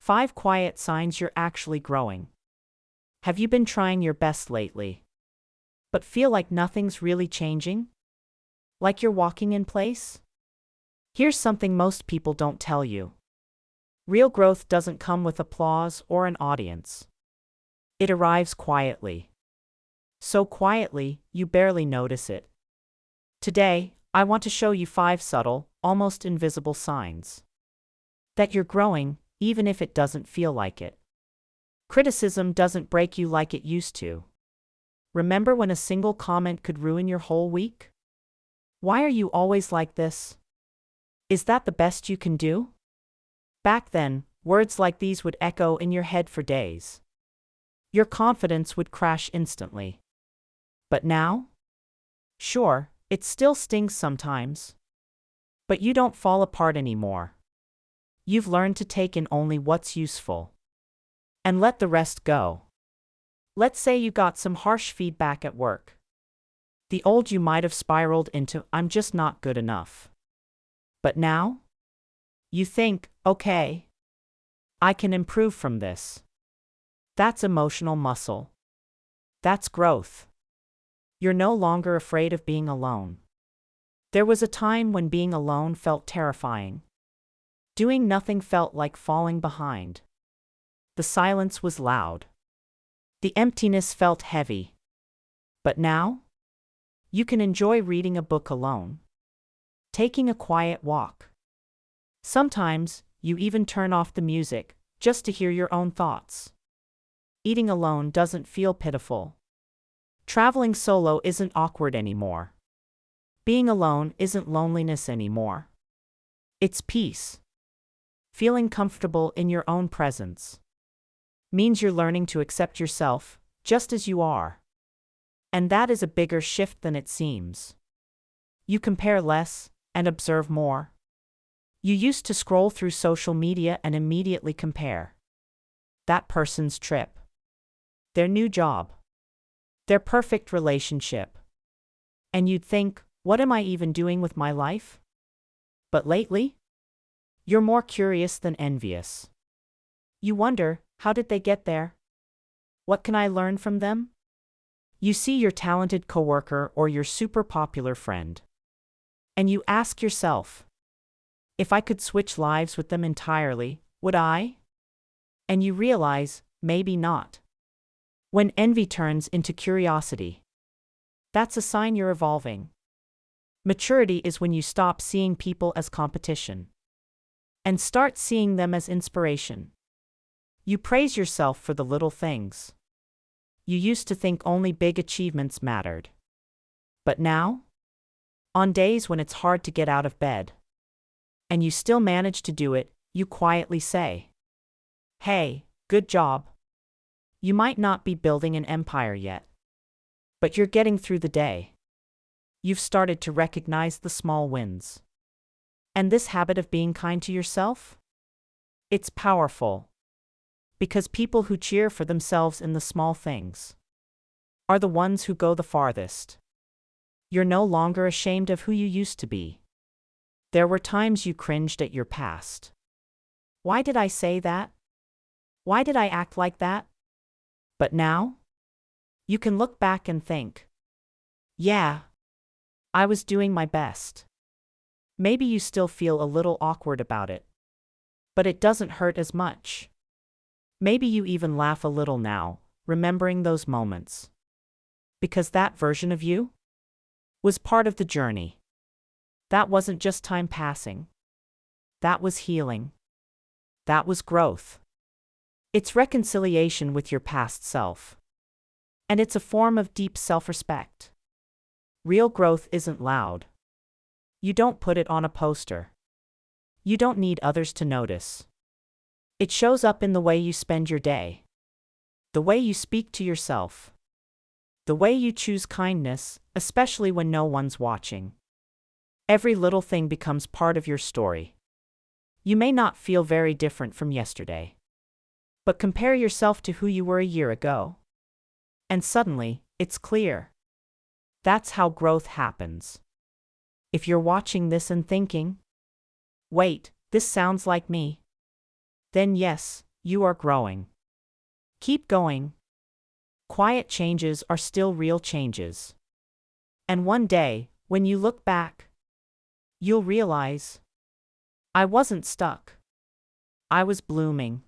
5 quiet signs you're actually growing. Have you been trying your best lately, but feel like nothing's really changing? Like you're walking in place? Here's something most people don't tell you. Real growth doesn't come with applause or an audience. It arrives quietly. So quietly, you barely notice it. Today, I want to show you 5 subtle, almost invisible signs that you're growing, even if it doesn't feel like it. Criticism doesn't break you like it used to. Remember when a single comment could ruin your whole week? Why are you always like this? Is that the best you can do? Back then, words like these would echo in your head for days. Your confidence would crash instantly. But now? Sure, it still stings sometimes. But you don't fall apart anymore. You've learned to take in only what's useful and let the rest go. Let's say you got some harsh feedback at work. The old you might have spiraled into, "I'm just not good enough." But now? You think, "Okay, I can improve from this." That's emotional muscle. That's growth. You're no longer afraid of being alone. There was a time when being alone felt terrifying. Doing nothing felt like falling behind. The silence was loud. The emptiness felt heavy. But now? You can enjoy reading a book alone. Taking a quiet walk. Sometimes, you even turn off the music, just to hear your own thoughts. Eating alone doesn't feel pitiful. Traveling solo isn't awkward anymore. Being alone isn't loneliness anymore. It's peace. Feeling comfortable in your own presence means you're learning to accept yourself, just as you are. And that is a bigger shift than it seems. You compare less and observe more. You used to scroll through social media and immediately compare. That person's trip, their new job, their perfect relationship. And you'd think, what am I even doing with my life? But lately, you're more curious than envious. You wonder, how did they get there? What can I learn from them? You see your talented coworker or your super popular friend. And you ask yourself, if I could switch lives with them entirely, would I? And you realize, maybe not. When envy turns into curiosity, that's a sign you're evolving. Maturity is when you stop seeing people as competition and start seeing them as inspiration. You praise yourself for the little things. You used to think only big achievements mattered. But now? On days when it's hard to get out of bed, and you still manage to do it, you quietly say, "Hey, good job." You might not be building an empire yet, but you're getting through the day. You've started to recognize the small wins. And this habit of being kind to yourself? It's powerful. Because people who cheer for themselves in the small things are the ones who go the farthest. You're no longer ashamed of who you used to be. There were times you cringed at your past. Why did I say that? Why did I act like that? But now? You can look back and think, yeah, I was doing my best. Maybe you still feel a little awkward about it, but it doesn't hurt as much. Maybe you even laugh a little now, remembering those moments. Because that version of you was part of the journey. That wasn't just time passing. That was healing. That was growth. It's reconciliation with your past self. And it's a form of deep self-respect. Real growth isn't loud. You don't put it on a poster. You don't need others to notice. It shows up in the way you spend your day, the way you speak to yourself, the way you choose kindness, especially when no one's watching. Every little thing becomes part of your story. You may not feel very different from yesterday, but compare yourself to who you were a year ago. And suddenly, it's clear. That's how growth happens. If you're watching this and thinking, wait, this sounds like me, then yes, You are growing. Keep going. Quiet changes are still real changes. And one day, when you look back, you'll realize, I wasn't stuck. I was blooming.